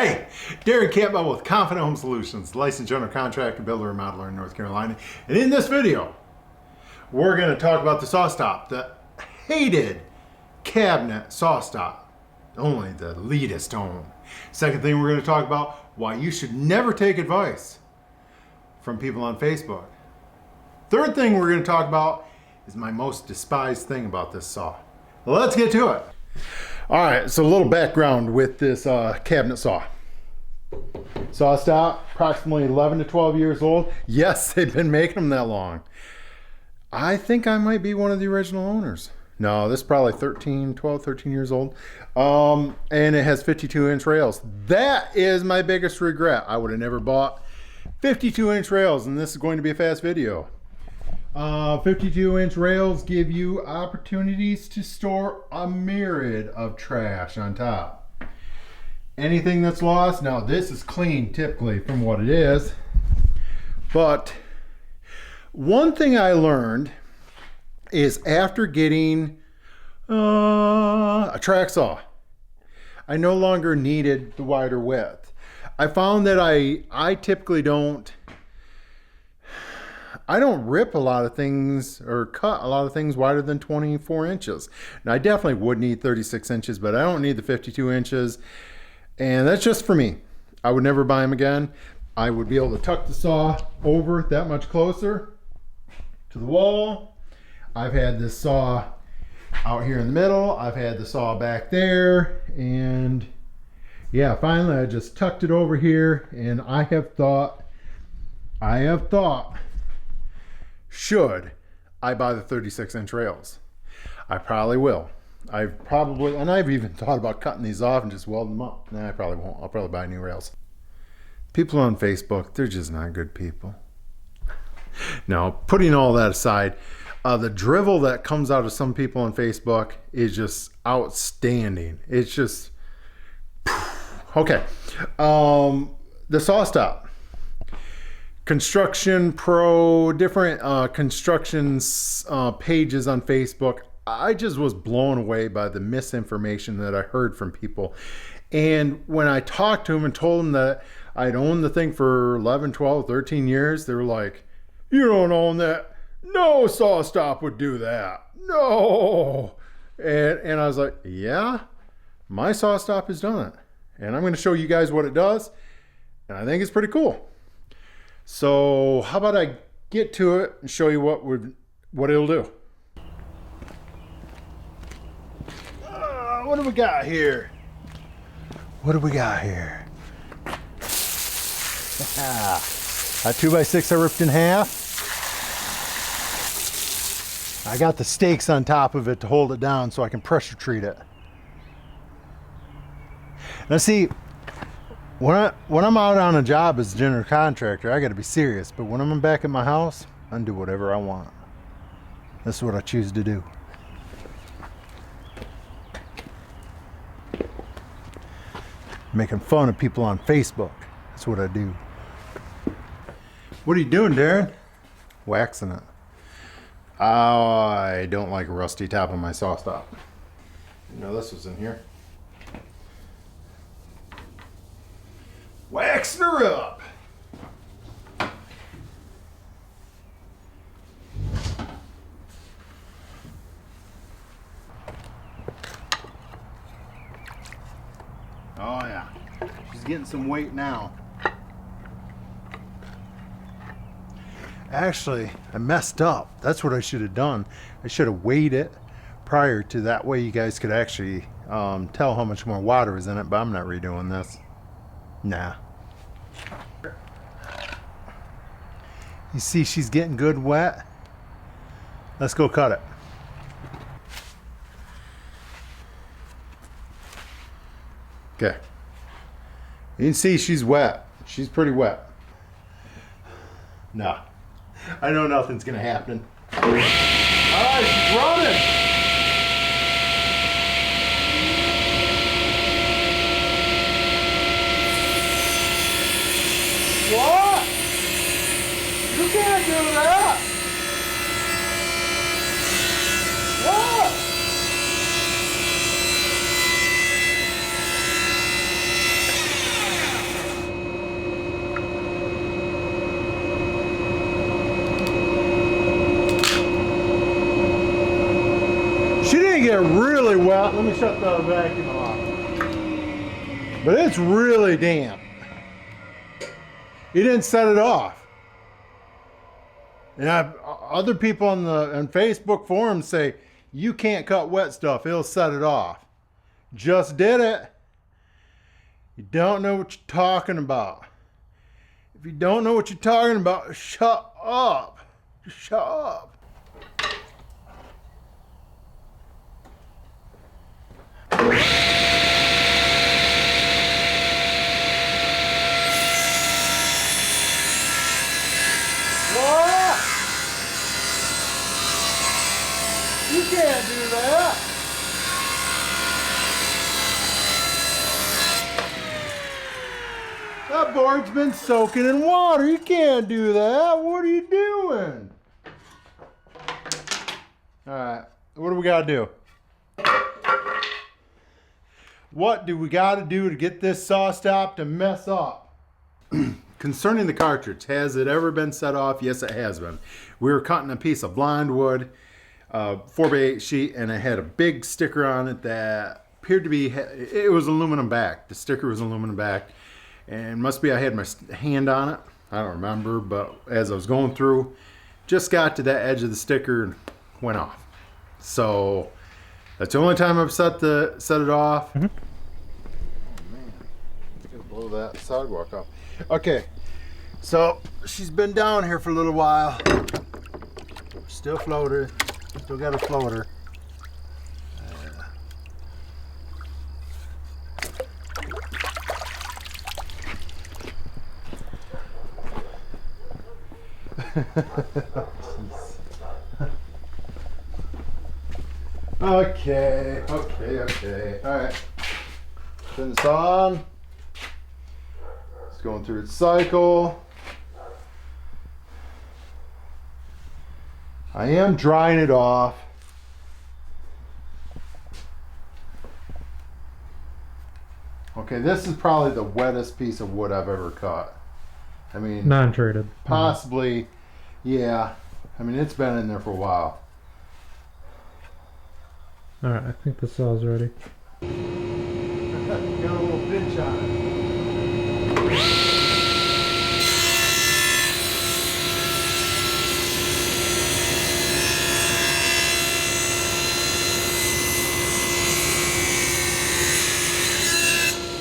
Hey, Darren Campbell with Confident Home Solutions, licensed general contractor, builder, and modeler in North Carolina. And in this video, we're going to talk about the SawStop, the hated cabinet SawStop, only the elitist own. Second thing we're going to talk about, why you should never take advice from people on Facebook. Third thing we're going to talk about is my most despised thing about this saw. Let's get to it. All right, so a little background with this cabinet saw. SawStop, approximately 11 to 12 years old. Yes, they've been making them that long. I think I might be one of the original owners. No, this is probably 12, 13 years old. And it has 52-inch rails. That is my biggest regret. I would have never bought 52-inch rails, and this is going to be a fast video. 52-inch rails give you opportunities to store a myriad of trash on top. Anything that's lost, now this is clean typically from what it is, but one thing I learned is after getting a track saw, I no longer needed the wider width. I found that I typically don't rip a lot of things or cut a lot of things wider than 24 inches. Now I definitely would need 36 inches, but I don't need the 52 inches. And that's just for me. I would never buy them again. I would be able to tuck the saw over that much closer to the wall. I've had this saw out here in the middle. I've had the saw back there. And yeah, finally I just tucked it over here, and I have thought, should I buy the 36-inch rails? I probably will. I've even thought about cutting these off and just welding them up. Nah, I probably won't. I'll probably buy new rails. People on Facebook, they're just not good people. Now, putting all that aside, the drivel that comes out of some people on Facebook is just outstanding. It's just, okay. The SawStop. Construction Pro, different construction pages on Facebook. I just was blown away by the misinformation that I heard from people. And when I talked to them and told them that I'd owned the thing for 11, 12, 13 years, they were like, "You don't own that. No SawStop would do that. No." And I was like, yeah, my SawStop has done it. And I'm going to show you guys what it does. And I think it's pretty cool. So how about I get to it and show you what it'll do. What do we got here? What do we got here? A 2x6 I ripped in half. I got the stakes on top of it to hold it down so I can pressure treat it. Now see, when I'm out on a job as a general contractor, I got to be serious. But when I'm back at my house, I can do whatever I want. This is what I choose to do. Making fun of people on Facebook. That's what I do. What are you doing, Darren? Waxing it. I don't like a rusty top on my SawStop. You know this was in here. Waxing her up. Oh yeah, she's getting some weight now. Actually, I messed up. That's what I should have done. I should have weighed it prior to that way you guys could actually tell how much more water is in it, but I'm not redoing this. Nah. You see she's getting good wet? Let's go cut it. Okay. You can see she's wet. She's pretty wet. No. I know nothing's gonna happen. Alright, she's running! What? You can't do that! What? shut the vacuum off. But it's really damp. He didn't set it off. And other people on Facebook forums say, you can't cut wet stuff, it'll set it off. Just did it. You don't know what you're talking about. If you don't know what you're talking about, shut up. Just shut up. What? You can't do that. That board's been soaking in water. You can't do that. What are you doing? All right, what do we gotta do? What do we gotta do to get this SawStop to mess up? Concerning the cartridge, has it ever been set off? Yes, it has been. We were cutting a piece of blind wood, 4x8 sheet, and it had a big sticker on it that appeared to be, it was aluminum back. The sticker was aluminum back, and must be I had my hand on it. I don't remember, but as I was going through, just got to that edge of the sticker and went off. So that's the only time I've set it off. Mm-hmm. Oh man, I'm gonna blow that sidewalk off. Okay, so she's been down here for a little while. Still floater. Still got a floater. Okay. All right. Turn this on. It's going through its cycle. I am drying it off. Okay, this is probably the wettest piece of wood I've ever cut. I mean, non-treated. Possibly, yeah. I mean, it's been in there for a while. All right, I think the saw's ready. Got a little pinch on it.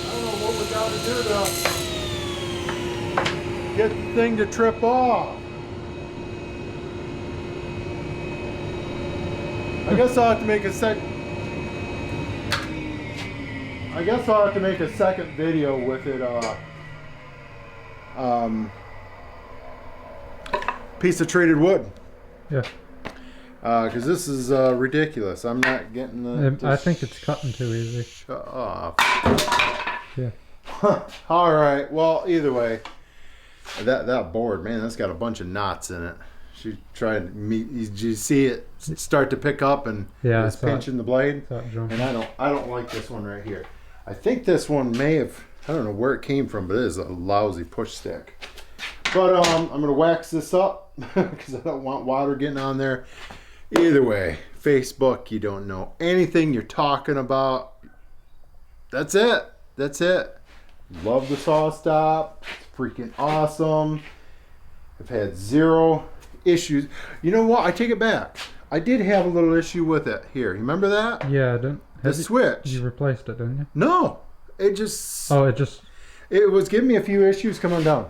I don't know what we got to do to get the thing to trip off. I guess I'll have to make a second video with it. Piece of treated wood. Yeah. Because this is ridiculous. I'm not getting the. I think it's cutting too easy. Shut off. Yeah. All right. Well, either way, that board, man, that's got a bunch of knots in it. She tried to meet. Did you see it start to pick up and it's pinching the blade? And I don't like this one right here. I think this one may have. I don't know where it came from, but it is a lousy push stick. But I'm gonna wax this up because I don't want water getting on there. Either way, Facebook, you don't know anything you're talking about. That's it. Love the SawStop. It's freaking awesome. I've had zero issues. You know what? I take it back. I did have a little issue with it. Here, you remember that? Yeah, I didn't. The switch. You replaced it, didn't you? No, it just. Oh, it was giving me a few issues coming down.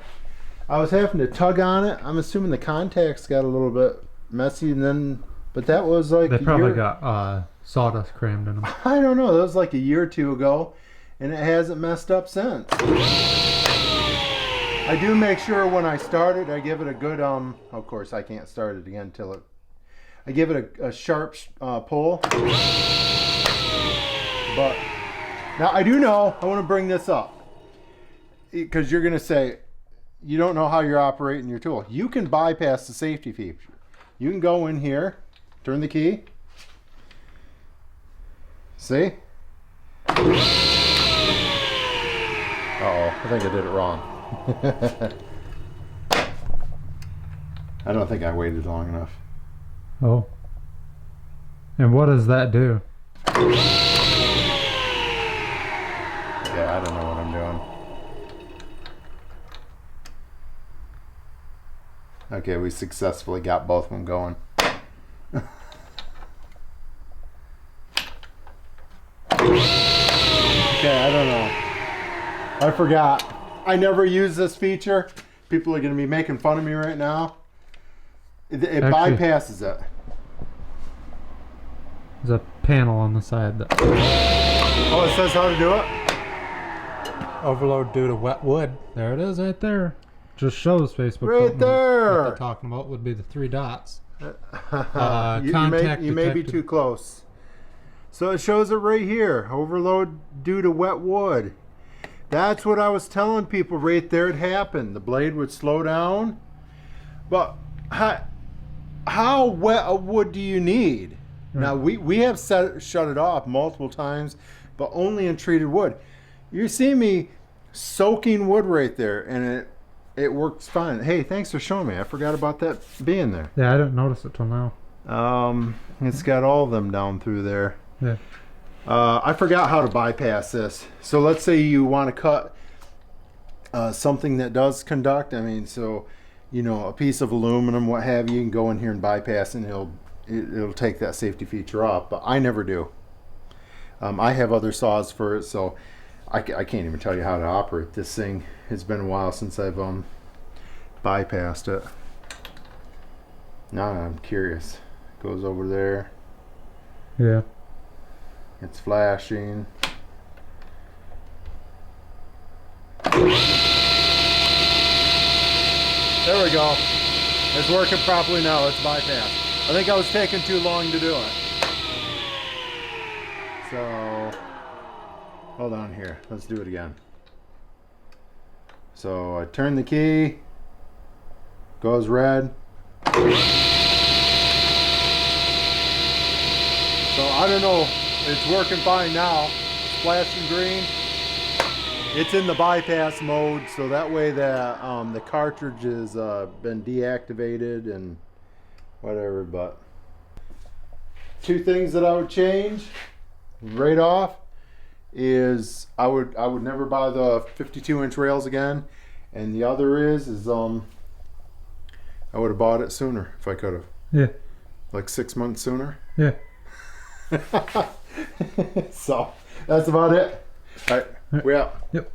I was having to tug on it. I'm assuming the contacts got a little bit messy, and then, but that was like they probably got sawdust crammed in them. I don't know. That was like a year or two ago, and it hasn't messed up since. I do make sure when I start it, I give it a good of course I can't start it again until I give it a sharp pull. But now I do know, I want to bring this up because you're going to say you don't know how you're operating your tool. You can bypass the safety feature. You can go in here, turn the key. See? Uh-oh, I think I did it wrong. I don't think I waited long enough. Oh. And what does that do? I don't know what I'm doing. Okay, we successfully got both of them going. Okay, I don't know. I forgot. I never use this feature. People are going to be making fun of me right now. It Actually, bypasses it. there's a panel on the side that Oh, it says how to do it? overload due to wet wood. There it is, right there. Just shows Facebook. Right What they're there. talking about would be the 3 dots. You Contact may be detected. too close. So it shows it right here. Overload due to wet wood. That's what I was telling people right there. It happened. The blade would slow down. But how wet a wood do you need? Now we have shut it off multiple times, but only in treated wood. You see me soaking wood right there, and it works fine. Hey, thanks for showing me. I forgot about that being there. Yeah, I didn't notice it till now. It's got all of them down through there. Yeah. I forgot how to bypass this. So let's say you want to cut something that does conduct. I mean, so you know, a piece of aluminum, what have you, you can go in here and bypass, and it'll take that safety feature off. But I never do. I have other saws for it, so I can't even tell you how to operate this thing. It's been a while since I've bypassed it. Now I'm curious. Goes over there. Yeah. It's flashing. There we go. It's working properly now. It's bypassed. I think I was taking too long to do it. So, hold on here. Let's do it again. So I turn the key. Goes red. So I don't know. It's working fine now. It's flashing green. It's in the bypass mode, so that way the cartridge has been deactivated and whatever. But 2 things that I would change right off is I would never buy the 52-inch rails again, and the other is I would have bought it sooner if I could have. Yeah. Like 6 months sooner. Yeah. So that's about it. All right, we out. Yep.